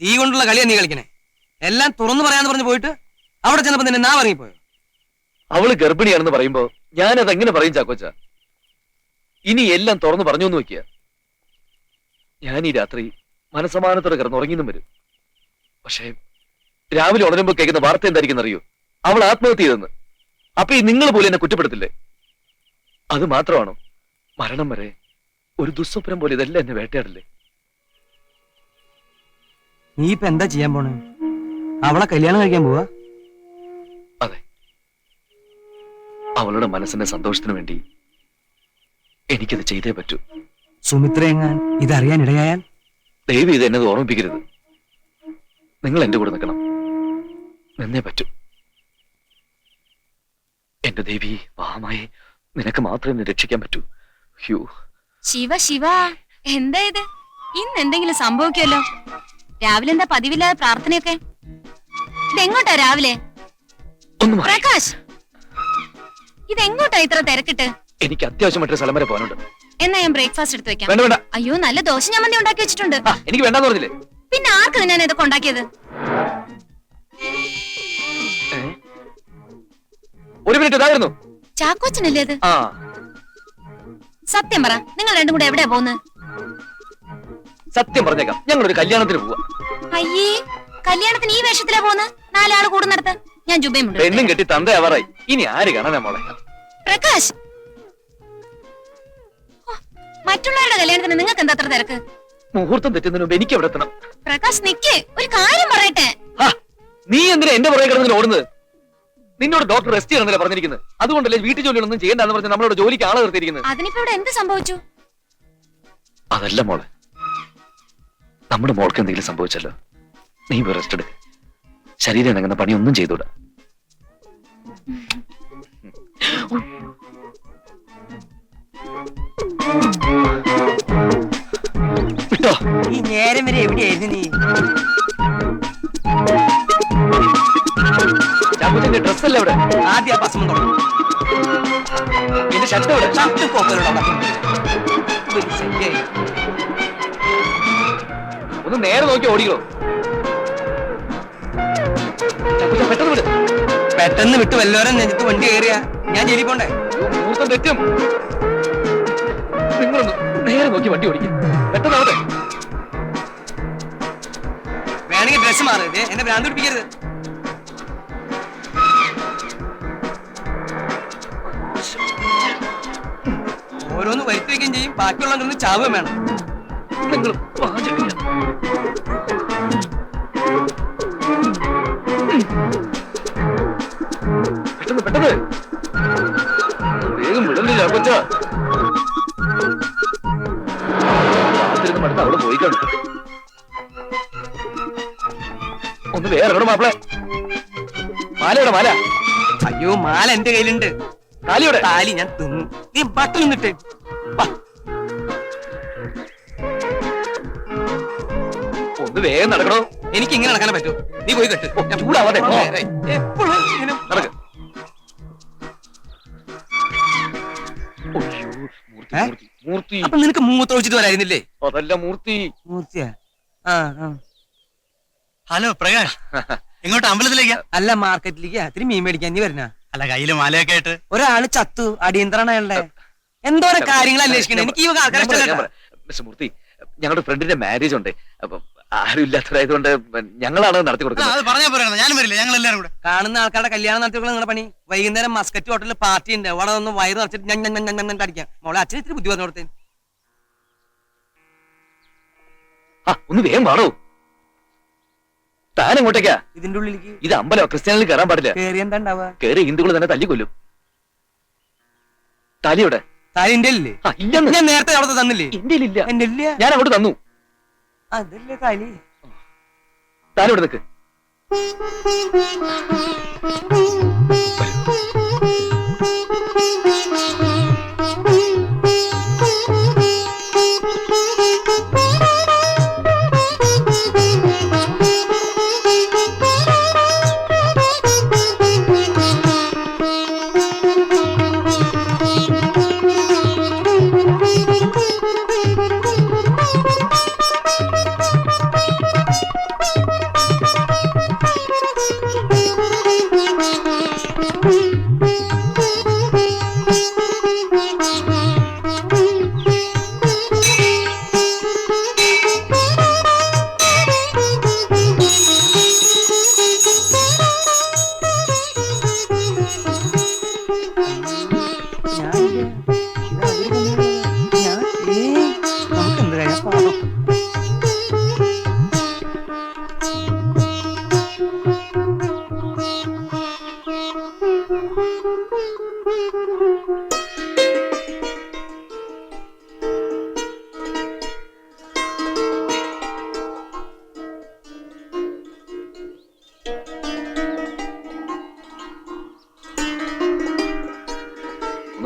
തീ കൊണ്ടുള്ള കളിയാ നീ കളിക്കണേ. എല്ലാം തുറന്നു പറയാന്ന് പറഞ്ഞു പോയിട്ട് അവിടെ ചെന്നപ്പോ നിന്നെ നാ ഇറങ്ങിപ്പോയോ? അവള് ഗർഭിണിയാണെന്ന് പറയുമ്പോ ഞാനത് എങ്ങനെ പറയും ചാക്കോച്ച? ഇനി എല്ലാം തുറന്നു പറഞ്ഞു എന്ന് വെക്കുക. ഞാൻ ഈ രാത്രി മനസമാനത്തോടെ കിടന്ന് ഉറങ്ങിന്നും വരും. പക്ഷേ രാവിലെ ഉണരുമ്പോ കേൾക്കുന്ന വാർത്ത എന്തായിരിക്കും അറിയോ? അവൾ ആത്മഹത്യ ചെയ്തെന്ന്. അപ്പൊ ഈ നിങ്ങൾ പോലും എന്നെ കുറ്റപ്പെടുത്തില്ലേ? അത് മാത്രമാണോ? മരണം വരെ ഒരു ദുസ്വപ്നം പോലെ ഇതെല്ലാം എന്നെ വേട്ടയാടില്ലേ? നീ ഇപ്പൊ എന്താ ചെയ്യാൻ പോണേ? അവളെ കല്യാണം കഴിക്കാൻ പോവാ? അതെ, അവളുടെ മനസ്സിന്റെ സന്തോഷത്തിന് വേണ്ടി എനിക്കത് ചെയ്തേ പറ്റൂ. സുമിത്ര എങ്ങാൻ ഇതറിയാൻ ഇടയായാൽ? ദയവ് ഇത് എന്നത് ഓർമ്മിപ്പിക്കരുത്. നിങ്ങൾ എന്റെ കൂടെ നിൽക്കണം. നിന്നേ പറ്റൂ. എന്റെ ദേവി വാമായി, നിനക്ക് മാത്രമേ എന്നെ രക്ഷിക്കാൻ പറ്റൂ. ഹ്യൂ. ശിവ ശിവ, എന്താ ഇത്? ഇന്ന് എന്തെങ്കിലും സംഭവിക്കുമല്ലോ. രാവിലെ എന്താ പതിവില്ലാതെ പ്രാർത്ഥനയൊക്കെ? ഇതെങ്ങോട്ടാ രാവിലെ? പ്രകാശ്, ഇതെങ്ങോട്ടാ ഇത്ര തിരക്കിട്ട്? എനിക്ക് അത്യാവശ്യമായിട്ടൊരു സ്ഥലം വരെ പോകാനുണ്ട്. എന്നാ ഞാൻ ബ്രേക്ക്ഫാസ്റ്റ് എടുത്ത് വെക്കാം. വേണ്ട വേണ്ട. അയ്യോ, നല്ല ദോശ ചമ്മന്തി ഉണ്ടാക്കി വെച്ചിട്ടുണ്ട്. എനിക്ക് വേണ്ടാന്ന് പറഞ്ഞില്ലേ? പിന്നെ ആർക്ക് ഞാൻ ഇതൊക്കെ ഉണ്ടാക്കിയത്? ഒരു മിനിറ്റ് ഇതായിരുന്നു. ചാക്കോച്ചനല്ലേ അത്? സത്യം പറ, നിങ്ങൾ രണ്ടും കൂടെ എവിടെയാ പോകുന്നത്? സത്യം പറഞ്ഞേക്കാം, ഞങ്ങളൊരു കല്യാണത്തിന് പോവാ. അയ്യേ, കല്യാണത്തിന് ഈ വേഷത്തിലാ പോകുന്നത്? നാലാള് കൂടുന്നിടത്ത് ഞാൻ ജുബയുമുണ്ട്. പെണ്ണും കെട്ടി തന്തയാവാറായി. ഇനി ആര് കാണാനാ മോളെ? പ്രകാശ്, മറ്റുള്ളവരുടെ കല്യാണത്തിന് നിങ്ങൾക്ക് എന്താ അത്ര തിരക്ക്? മുഹൂർത്തം തെറ്റുന്നതിന് മുമ്പ് എനിക്ക് എവിടെ എത്തണം. പ്രകാശ് നിക്ക്, ഒരു കാര്യം പറയട്ടെ. നീ എന്തിനാ എന്റെ പുറകെ കിടന്നതിന് ഓടുന്നത്? നിന്നോട് ഡോക്ടർ റെസ്റ്റ് ചെയ്യണമെന്നല്ലേ പറഞ്ഞിരിക്കുന്നത്? അതുകൊണ്ടല്ലേ വീട്ടു ജോലികളൊന്നും ചെയ്യണ്ടെന്ന് പറഞ്ഞ് നമ്മളോട് ജോലിക്ക് ആളെ നിർത്തിയിരിക്കുന്നത്. അതിനിപ്പോ ഇവിടെ എന്ത് സംഭവിച്ചു? അതല്ല മോളെ, നമ്മുടെ മോൾക്ക് എന്തെങ്കിലും സംഭവിച്ചല്ലോ. നീ റെസ്റ്റ് എടുക്ക. ശരീരം ഇണങ്ങുന്ന പണിയൊന്നും ചെയ്തൂടാ. വിട്ടോ. ഈ നേരം വരെ എവിടെയായിരുന്നു നീ? ചാക്കോച്ചന്റെ ഡ്രസ്സല്ലേ അവിടെ? ആദ്യം ഭസ്മം തുടങ്ങും. എന്റെ ഷർട്ട് അവിടെ. ഷർട്ട് ഒന്ന് നേരെ നോക്കി ഓടിക്കോ. ചാക്കോച്ച പെട്ടെന്ന് വിട്. പെട്ടെന്ന് വിട്ട് വല്ലവരും നെഞ്ചത്ത് വണ്ടി കയറിയാ ഞാൻ ജയിലിൽ പോണ്ടേ? മുഹൂർത്തം തെറ്റും. നിങ്ങളൊന്ന് നേരെ നോക്കി വണ്ടി ഓടിക്കും. പെട്ടെന്നാവട്ടെ. വേണമെങ്കിൽ ഡ്രസ് മാറരുത്, എന്നെ ഭ്രാന്ത് പിടിപ്പിക്കരുത്. ഓരോന്ന് വരുത്തി വയ്ക്കുകയും ചെയ്യും, ബാക്കിയുള്ളവരൊന്ന് ചാവുകയും വേണം. നിങ്ങൾ പെട്ടെന്ന് പെട്ടെന്ന് വേഗം വിടല്ലേ ചാക്കോച്ച. അടുത്ത് അവിടെ പോയി കാണും. ഒന്ന് വേറെ എവിടെ മാപ്പിളെ? മാലയുടെ മാല. അയ്യോ, മാല എന്റെ കയ്യിലുണ്ട്. താലിയുടെ താലി ഞാൻ തിന്നു. നീ ബട്ടൺ നിന്നിട്ട് ഒന്ന് വേഗം നടക്കണോ? എനിക്ക് ഇങ്ങനെ നടക്കാനേ പറ്റൂ. നീ പോയി കെട്ട്. ചൂടാവാതെ എപ്പോഴും ഇങ്ങനെ നടക്ക്. മൂർത്തി. അപ്പൊ നിനക്ക് മൂത്ര ഒഴിച്ചിട്ട് വരായിരുന്നില്ലേ? അതല്ല മൂർത്തി. മൂർത്തിയാ? ഹലോ പ്രകാശ്, ഇങ്ങോട്ട് അമ്പലത്തിലേക്കാ? അല്ല, മാർക്കറ്റിലേക്ക് ഇത്തിരി മീൻ മേടിക്കാൻ. നീ വരുന്ന? അല്ല, കയ്യില് മാലയൊക്കെ ആയിട്ട്. ഒരാള് ചത്തു, അടിയന്തരാണ് അയാളുടെ. എന്തോരം കാര്യങ്ങൾ അന്വേഷിക്കണേ. എനിക്ക് ഈ മൂർത്തി, ഞങ്ങളുടെ ഫ്രണ്ടിന്റെ മാരേജ് ഉണ്ട്. അപ്പൊ ആരും ഇല്ലാത്തതായതുകൊണ്ട് ഞങ്ങളാണ് നടത്തി കൊടുക്കുന്നത്. അത് പറഞ്ഞാ പോരാ, ഞാനും വരില്ല, ഞങ്ങൾ എല്ലാവരും കൂടെ. കാണുന്ന ആൾക്കാരുടെ കല്യാണം നടത്തി കൊടുക്കുന്ന നിങ്ങളുടെ പണി. വൈകുന്നേരം മസ്കറ്റ് ഹോട്ടലിൽ പാർട്ടി ഉണ്ട്. അവിടെ ഒന്ന് വയറ് നിറച്ചിട്ട് ഞാൻ അടിക്കാം. മോളെ അച്ഛൻ ഇത്തിരി ബുദ്ധി പറഞ്ഞു കൊടുത്തേ. ഒന്ന് വേഗം പാടോ. താൻ എങ്ങോട്ടേക്കാ? ഇതിന്റെ ഉള്ളിലേക്ക്. ഇത് അമ്പലം, ക്രിസ്ത്യാനികൾ കയറാൻ പാടില്ല. കേറി എന്താ ഉണ്ടാവുക? കേറി ഹിന്ദുക്കൾ തന്നെ തല്ലിക്കൊല്ലും. താലിയുടെ താലി എന്റെ ഇല്ലേ? ഞാൻ നേരത്തെ അവിടെ തന്നില്ലേ? എന്റെ ഇല്ല. എന്റെ ഇല്ല, ഞാൻ അങ്ങോട്ട് തന്നു. അതല്ലേ താലി. താലിവിടെ നിൽക്ക്.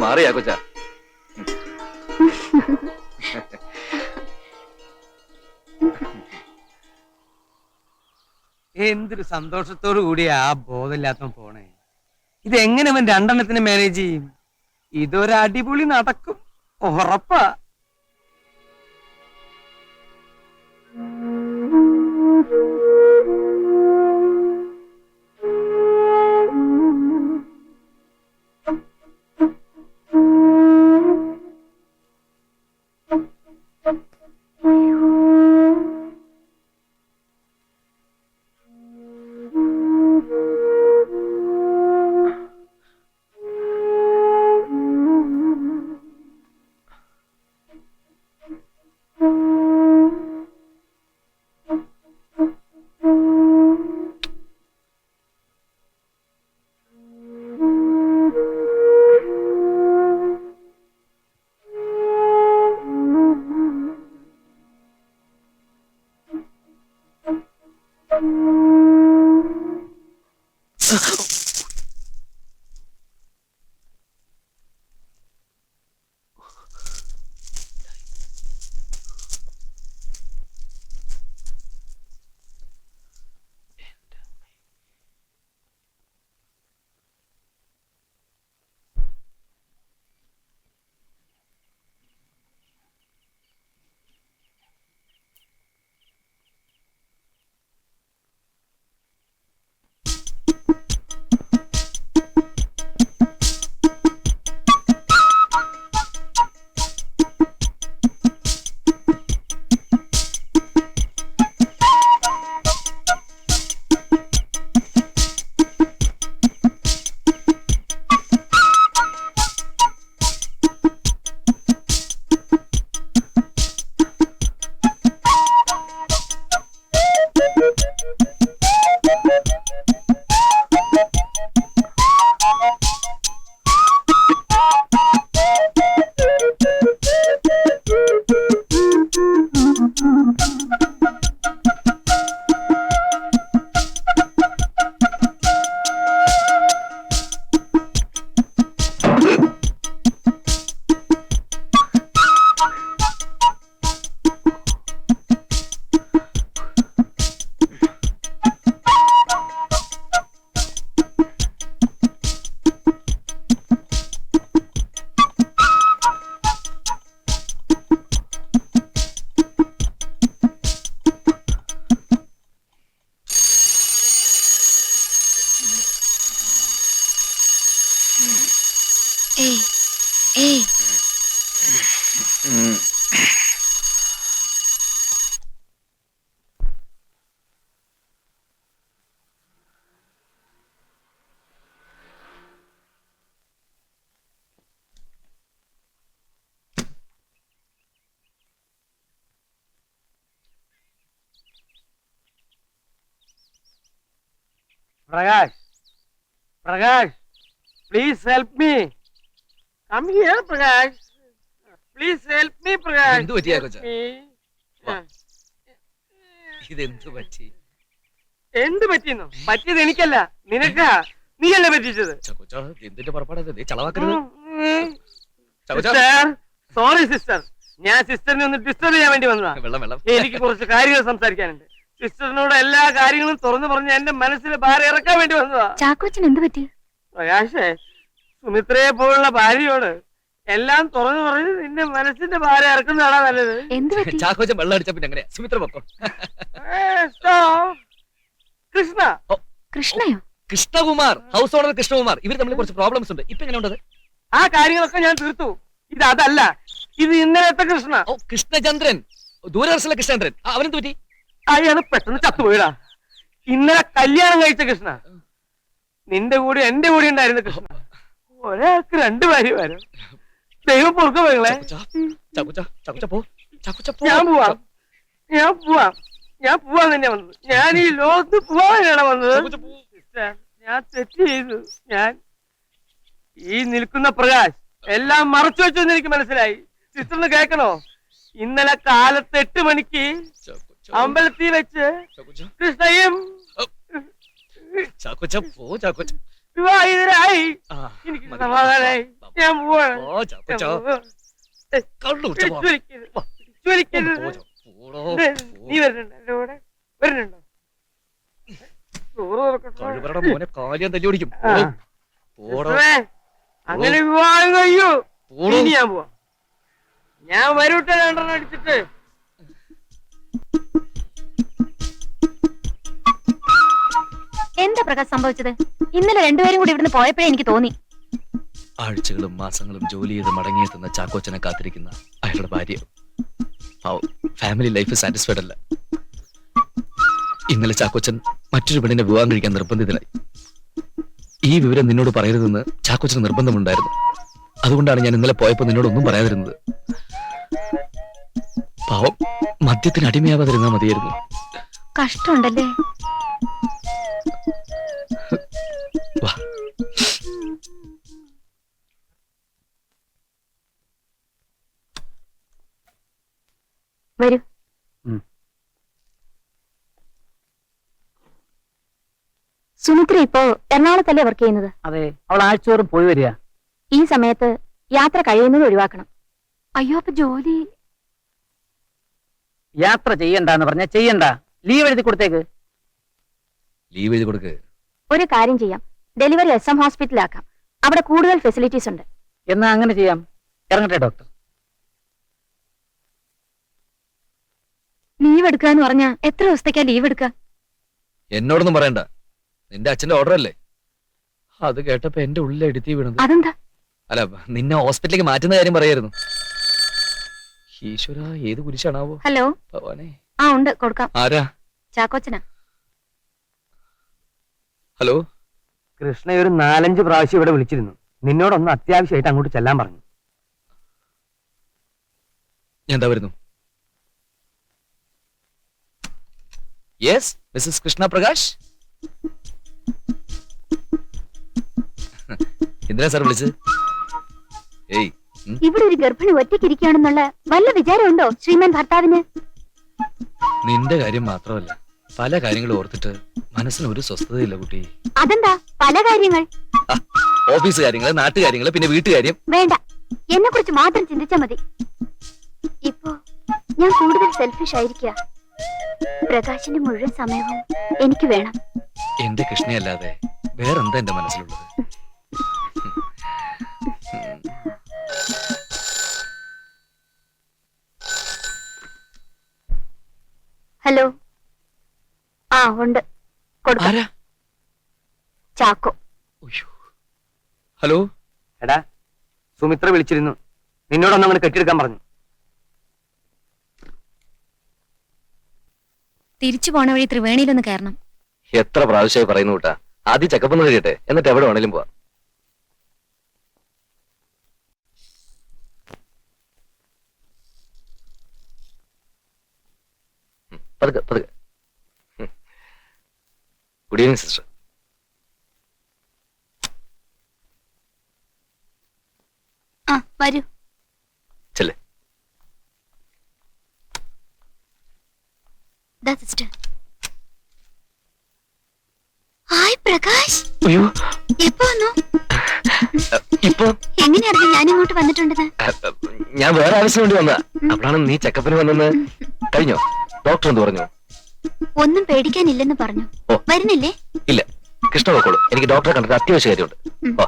മാറിയാ കൊച്ച. എന്തൊരു സന്തോഷത്തോടു കൂടിയാ ആ ബോധമില്ലാത്തവൻ പോണേ. ഇതെങ്ങനെ അവൻ രണ്ടെണ്ണത്തിന് മാനേജ് ചെയ്യും? ഇതൊരു അടിപൊളി നടക്കും, ഉറപ്പാ. ഏയ് ഏയ് Prakash, Prakash, please help me. Come here Prakash, please help me Prakash. എന്ത് പറ്റിയാ കൊച്ചാ? വാ. ഇതെന്ത് പറ്റി? എന്ത് പറ്റിയെന്നോ? പറ്റിയത് എനിക്കല്ല, നിനക്കാ. നീയല്ലേ പറ്റിച്ചത്? എന്തിന്റെ പുറപ്പാടത്? ചളവാക്കരുത്. സോറി സിസ്റ്റർ, ഞാൻ സിസ്റ്ററിനെ ഒന്ന് ഡിസ്റ്റർബ് ചെയ്യാൻ വേണ്ടി വന്നതാ. വെള്ളം വെള്ളം. എനിക്ക് കുറച്ച് കാര്യങ്ങൾ സംസാരിക്കാനുണ്ട്. സിസ്റ്ററിനോട് എല്ലാ കാര്യങ്ങളും തുറന്നു പറഞ്ഞ് എന്റെ മനസ്സിൽ ഭാരം ഇറക്കാൻ വേണ്ടി വന്നതാ. ചാക്കോച്ചൻ എന്ത് പറ്റി? പ്രകാശേ, സുമിത്രയെ പോലുള്ള ഭാര്യയോട് എല്ലാം തുറന്നു പറഞ്ഞ് നിന്റെ മനസ്സിന്റെ ഭാരം ഇറക്കുന്നതാണോ നല്ലത്? എന്ത് പറ്റി? ചാക്കോച്ചൻ വെള്ളം അടിച്ച പിന്നെ എങ്ങനെയാ? സുമിത്ര പൊക്കോ. കൃഷ്ണ. കൃഷ്ണയോ? Krishnakumar, house owner Krishnakumar. ഇവർ തമ്മിൽ കുറച്ച് പ്രോബ്ലംസ് ഉണ്ട്. ഇപ്പൊ എങ്ങനെ ഉണ്ടത്? ആ കാര്യങ്ങളൊക്കെ ഞാൻ തീർത്തു. ഇത് അതല്ല, ഇത് ഇന്നലത്തെ കൃഷ്ണ. ഓ, കൃഷ്ണചന്ദ്രൻ, ദൂരദർശനിലെ കൃഷ്ണചന്ദ്രൻ. അവനെന്ത് പറ്റി? അയാള് പെട്ടെന്ന് ചത്തുപോയിടാ. ഇന്നലെ കല്യാണം കഴിച്ച കൃഷ്ണ, നിന്റെ കൂടെ എന്റെ കൂടെ ഉണ്ടായിരുന്ന കൃഷ്ണ. ഒരാൾക്ക് രണ്ടു ഭാര്യമാരോ? ദൈവം പൊറുക്ക പോകളെ. ഞാൻ പോവാം, ഞാൻ പോവാം, ഞാൻ പോവാൻ തന്നെ വന്നത്. ഞാൻ ഈ ലോകത്ത് പോവാനാണ് വന്നത്. സിസ്റ്റർ, ഞാൻ തെറ്റ് ചെയ്തു. ഞാൻ ഈ നിൽക്കുന്ന പ്രകാശ് എല്ലാം മറച്ചു വെച്ചെന്ന് എനിക്ക് മനസ്സിലായി. സിസ്റ്ററിന് കേൾക്കണോ? ഇന്നലെ കാലത്ത് 8 മണിക്ക് അമ്പലത്തിൽ വെച്ച് കൃഷ്ണയും വിവാഹിതരായി. ആ, എനിക്ക് മതി. സമാധാനായി. ഞാൻ പോവാണ്. ഓ, ചാക്കോച്ചാ. കള്ളു കുടിച്ച വാ. പിടിച്ചോലിക്കരുത്. പിടിച്ചോലിക്കരുത്. പോ, പോടോ, നീ വരുന്നുണ്ടോ എന്റെ കൂടെ? വരുന്നുണ്ടോ? ചോറ് തുറക്കട്ടെ. കഴിവറയുടെ മോനെ കാലിയാൻ തല്ലി ഓടിക്കും. ആ. പോടോ, സിസ്റ്ററേ, അങ്ങനെ വിവാഹം കഴിയൂ. പോടോ. ഇനി ഞാൻ പോവാം. ഞാൻ വരൂട്ട രണ്ടെണ്ണം അടിച്ചിട്ട്. എന്താ പ്രകാശ് സംഭവിച്ചത്? ഇന്നലെ രണ്ടുപേരും കൂടി ഇവിടുന്ന് പോയപ്പോഴേ എനിക്ക് തോന്നി. ആഴ്ചകളും മാസങ്ങളും ജോലി ചെയ്ത് മടങ്ങിയെത്തുന്ന ചാക്കോച്ചനെ കാത്തിരിക്കുന്ന അയാളുടെ ഭാര്യ ഫാമിലി ലൈഫ് സാറ്റിസ്ഫൈഡ് അല്ല. ഇന്നലെ ചാക്കോച്ചൻ മറ്റൊരു പെണ്ണിനെ വിവാഹം കഴിക്കാൻ നിർബന്ധിതനായി. ഈ വിവരം നിന്നോട് പറയരുതെന്ന് ചാക്കോച്ചന് നിർബന്ധമുണ്ടായിരുന്നു. അതുകൊണ്ടാണ് ഞാൻ ഇന്നലെ പോയപ്പോ നിന്നോടൊന്നും പറയാതിരുന്നത്. പാവം മദ്യത്തിന് അടിമയാവാതിരുന്നാ മതിയായിരുന്നു. കഷ്ടമുണ്ടല്ലേ? വാ. വരൂ. സുമിത്ര ഇപ്പോ എറണാകുളത്തല്ലേ വർക്ക് ചെയ്യുന്നത്? അതെ, അവൾ ആഴ്ചയോറും പോയി വരിക. ഈ സമയത്ത് യാത്ര കഴിയുന്നത് ഒഴിവാക്കണം. അയ്യോ, അപ്പൊ ജോലി? യാത്ര ചെയ്യണ്ടെന്ന് പറഞ്ഞാ ചെയ്യണ്ട. ലീവ് എഴുതി കൊടുത്തേക്ക്. ലീവ് എഴുതി കൊടുക്ക്. ഒരു കാര്യം ചെയ്യാം, ഡെലിവറി SM ഹോസ്പിറ്റലാക്കാം. അവിടെ കൂടുതൽ ഫെസിലിറ്റീസ് ഉണ്ട്. എന്നാ അങ്ങനെ ചെയ്യാം. ഇറങ്ങട്ടെ ഡോക്ടർ. ലീവ് എടുക്കുക എന്ന് പറഞ്ഞാ എത്ര ദിവസത്തേക്കാ ലീവ് എടുക്കുക? എന്നോടൊന്നും പറയണ്ട. നിന്റെ അച്ഛന്റെ ഓർഡർ അല്ലേ? അത് കേട്ടപ്പോ എന്റെ ഉള്ളിൽ എടുത്തി വീണത്. അതെന്താ? അല്ല, നിന്നെ ഹോസ്പിറ്റലിലേക്ക് മാറ്റുന്ന കാര്യം പറയായിരുന്നു. ഈശ്വര, ഏത് കുരിശാണാവോ? ഹലോ. ഭഗവാനെ. ആ, ഉണ്ട്, കൊടുക്കാം. ആരാ? ചാക്കോച്ചനാ. ഹലോ. കൃഷ്ണ ഒരു 4-5 പ്രാവശ്യം ഇവിടെ വിളിച്ചിരുന്നു. നിന്നോടൊന്ന് അത്യാവശ്യമായിട്ട് അങ്ങോട്ട് ചെല്ലാൻ പറഞ്ഞു. ഞാൻ എന്താ വരുന്നു. Yes, Mrs Krishna Prakash. എന്തിനാ സാർ വിളിച്ചത്? ഏയ്, ഇവിടെ ഒരു ഗർഭിണി ഒറ്റയ്ക്കിരിക്കുകയാണെന്നുള്ള വല്ല വിചാരമുണ്ടോ ശ്രീമാൻ ഭർത്താവിന്? നിന്റെ കാര്യം മാത്രമല്ല, പല കാര്യങ്ങളും ഓർത്തിട്ട് മനസ്സിന് ഒരു സ്വസ്ഥതയില്ല കുട്ടി. അതെന്താ പല കാര്യങ്ങൾ? ഓഫീസ് കാര്യങ്ങള്, നാട്ടുകാര്യങ്ങള്, പിന്നെ വീട്ടുകാര്യം. വേണ്ട, എന്നെ കുറിച്ച് മാത്രം ചിന്തിച്ചാ മതി. ഇപ്പോ ഞാൻ കൂടുതൽ സെൽഫിഷ് ആയിരിക്കുക. പ്രകാശിന്റെ മുഴുവൻ സമയവും എനിക്ക് വേണം. എന്റെ കൃഷ്ണയല്ലാതെ വേറെന്താ എന്റെ മനസ്സിലുള്ളത്? ഹലോ. ആ, ഉണ്ട്, കൊടുക്കാം. ആരാ? ചാക്കോ. ഉയ്യോ. ഹലോ. എടാ, സുമിത്ര വിളിച്ചിരുന്നു. നിന്നോടൊന്നും അങ്ങനെ കെട്ടിയെടുക്കാൻ പറഞ്ഞു. തിരിച്ചു പോണ വഴി ത്രിവേണിയിലൊന്ന് കയറണം. എത്ര പ്രാവശ്യമായി പറയുന്നു കൂട്ടാ. ആദ്യം ചെക്കപ്പ് കഴിയട്ടെ, എന്നിട്ട് എവിടെ വേണേലും പോവാം. പതുക്കെ പതുക്കെ. Good evening sister. ആ, വരൂ. ചെല്ലേ. സിസ്റ്റർ. ഹായ് പ്രകാശ്. അയ്യോ, എപ്പോ വന്നു? ഇപ്പൊ എങ്ങനെ അറിയാം ഞാൻ ഇങ്ങോട്ട് വന്നിട്ടുണ്ടെന്ന്? ഞാൻ വേറെ ആവശ്യം വേണ്ടി വന്നതാ. അപ്പോഴാണ് നീ ചെക്കപ്പിന് വന്നെന്ന്. കഴിഞ്ഞോ? ഡോക്ടർ എന്ത് പറഞ്ഞു? ഒന്നും പേടിക്കാനില്ലെന്ന് പറഞ്ഞു. ഓ. വരുന്നില്ലേ? ഇല്ല, കൃഷ്ണ പോക്കോളൂ. എനിക്ക് ഡോക്ടറെ കണ്ടിട്ട് അത്യാവശ്യ കാര്യമുണ്ട്. ഓ.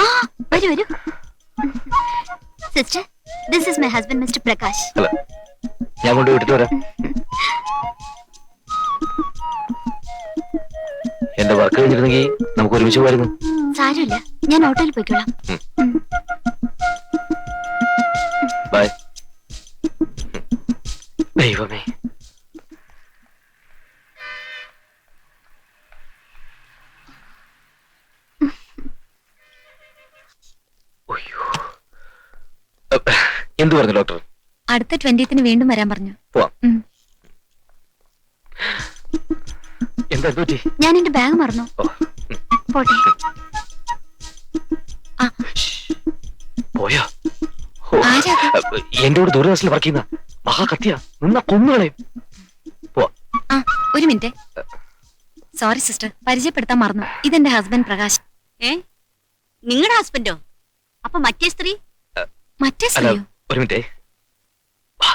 ആ, വരൂ വരൂ. Sister, this is my husband mister Prakash. Hello. ഞാൻ കൊണ്ട് വിട്ടിട്ട് വരാം. എന്റെ വർക്ക് കഴിഞ്ഞിരുന്നെങ്കിൽ നമുക്ക് ഒരുമിച്ച് പോയിരുന്നു. സാരമില്ല, ഞാൻ ഓട്ടോയിൽ പോയിക്കോളാം. ബൈ. ദൈവമേ. എന്തു പറഞ്ഞു ഡോക്ടർ? അടുത്ത 20th വീണ്ടും വരാൻ പറഞ്ഞു. പോവാം. എന്താ പറ്റി? ഞാൻ എന്റെ ബാഗ് മറന്നു. പോട്ടെ. പോയോ? ആരാ? എന്റെ കൂടെ ദൂരദർശനിൽ വർക്ക് ചെയ്യുന്ന മഹാകത്തിയ നിന്ന കൊന്നുകളയും. ആ, ഒരു മിനിറ്റ്. സോറി സിസ്റ്റർ, പരിചയപ്പെടുത്താൻ മറന്നു. ഇതെന്റെ ഹസ്ബൻഡ് പ്രകാശ്. നിങ്ങളുടെ ഹസ്ബൻഡോ? അപ്പൊ മറ്റേ സ്ത്രീ? മറ്റേ അല്ല സ്ത്രീയോ? ഒരു മിനിറ്റേ. വാ.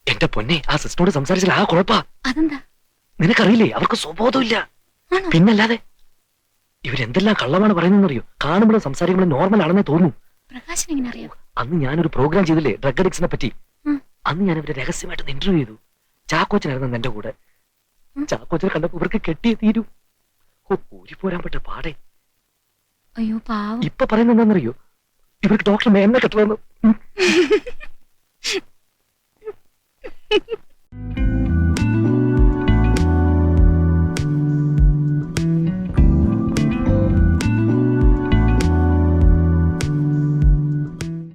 എന്റെ പൊന്നെ, ആ സിസ്റ്ററോട് സംസാരിച്ചാൽ ആ കുഴപ്പാ. അതെന്താ? നിനക്കറിയില്ലേ, അവർക്ക് സ്വബോധമില്ല. ആണോ? പിന്നല്ലാതെ ഇവരെന്തെല്ലാം കള്ളമാണ് പറയുന്നറിയോ? കാണുമ്പോഴും സംസാരിക്കുമ്പോഴും നോർമൽ ആണെന്നേ തോന്നുന്നു. പ്രകാശിന് എങ്ങനെ അറിയാം? അന്ന് ഞാനൊരു പ്രോഗ്രാം ചെയ്തില്ലേ ഡ്രഗ് അഡിക്സിനെ പറ്റി. ഉം. അന്ന് ഞാൻ ഇവരെ രഹസ്യമായിട്ട് ഇന്റർവ്യൂ ചെയ്തു. ചാക്കോച്ചനായിരുന്നു എന്റെ കൂടെ. ചാക്കോച്ചനെ കണ്ടപ്പോ ഇവർക്ക് കെട്ടിയേ തീരൂ. ഊരി പോരാൻ പറ്റ പാടെ. അയ്യോ പാവം. ഇപ്പൊ പറയുന്നത് എന്താണെന്നറിയോ? ഇവർക്ക് ഡോക്ടർ മേമനെ കെട്ടണമെന്ന്.